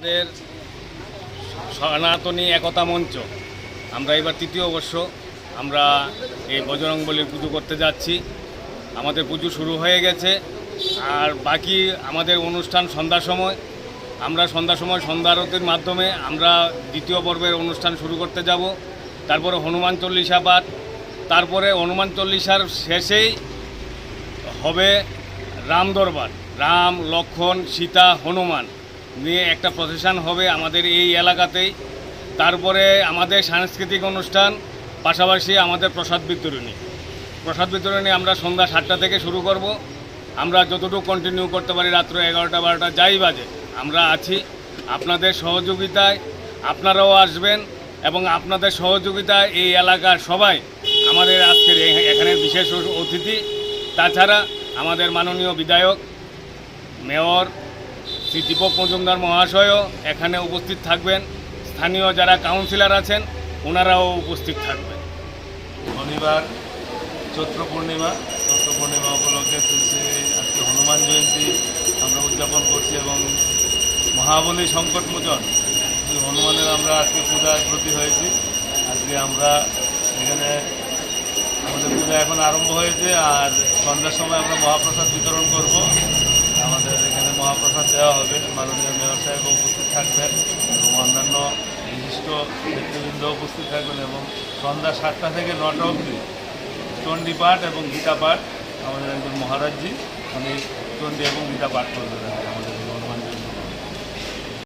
আমাদের সনাতনী একতা মঞ্চ আমরা এবার তৃতীয় বর্ষ আমরা এই বজরংবলীর পুজো করতে যাচ্ছি। আমাদের পুজো শুরু হয়ে গেছে, আর বাকি আমাদের অনুষ্ঠান সন্ধ্যার সময়। আমরা সন্ধ্যার সময় সন্ধ্যা আরতির মাধ্যমে আমরা দ্বিতীয় পর্বের অনুষ্ঠান শুরু করতে যাব। তারপরে হনুমান চল্লিশা পাঠ, তারপরে হনুমান চল্লিশার শেষেই হবে রাম দরবার। রাম, লক্ষ্মণ, সীতা, হনুমান নিয়ে একটা প্রসেশন হবে আমাদের এই এলাকাতেই। তারপরে আমাদের সাংস্কৃতিক অনুষ্ঠান, পাশাপাশি আমাদের প্রসাদ বিতরণী আমরা সন্ধ্যা 7টা থেকে শুরু করব। আমরা যতটুকু কন্টিনিউ করতে পারি রাত্র 11টা 12টা যাই বাজে আমরা আছি। আপনাদের সহযোগিতায় আপনারাও আসবেন এবং আপনাদের সহযোগিতায় এই এলাকার সবাই আমাদের আজকের এখানের বিশেষ অতিথি। তাছাড়া আমাদের মাননীয় বিধায়ক মেয়র শ্রী দীপক মজুমদার মহাশয়ও এখানে উপস্থিত থাকবেন। স্থানীয় যারা কাউন্সিলর আছেন ওনারাও উপস্থিত থাকবেন। শনিবার চৈত্র পূর্ণিমা উপলক্ষে আজকে হনুমান জয়ন্তী আমরা উদযাপন করছি এবং মহাবলী সংকটমোচন হনুমানের আমরা আজকে পূজায় ব্রতী হয়েছি। আজকে আমরা এখানে আমাদের পূজা এখন আরম্ভ হয়েছে, আর সন্ধ্যার সময় আমরা মহাপ্রসাদ বিতরণ করব। আমাদের এখানে মহাপ্রসাদ দেওয়া হবে, মাননীয় মেয়র সাহেব উপস্থিত থাকবেন এবং অন্যান্য বিশিষ্ট ব্যক্তিবৃন্দ উপস্থিত থাকবেন। এবং সন্ধ্যা 7টা থেকে 9টা অবধি চণ্ডী পাঠ এবং গীতা পাঠ আমাদের একজন মহারাজজি উনি চণ্ডী এবং গীতা পাঠ করবেন।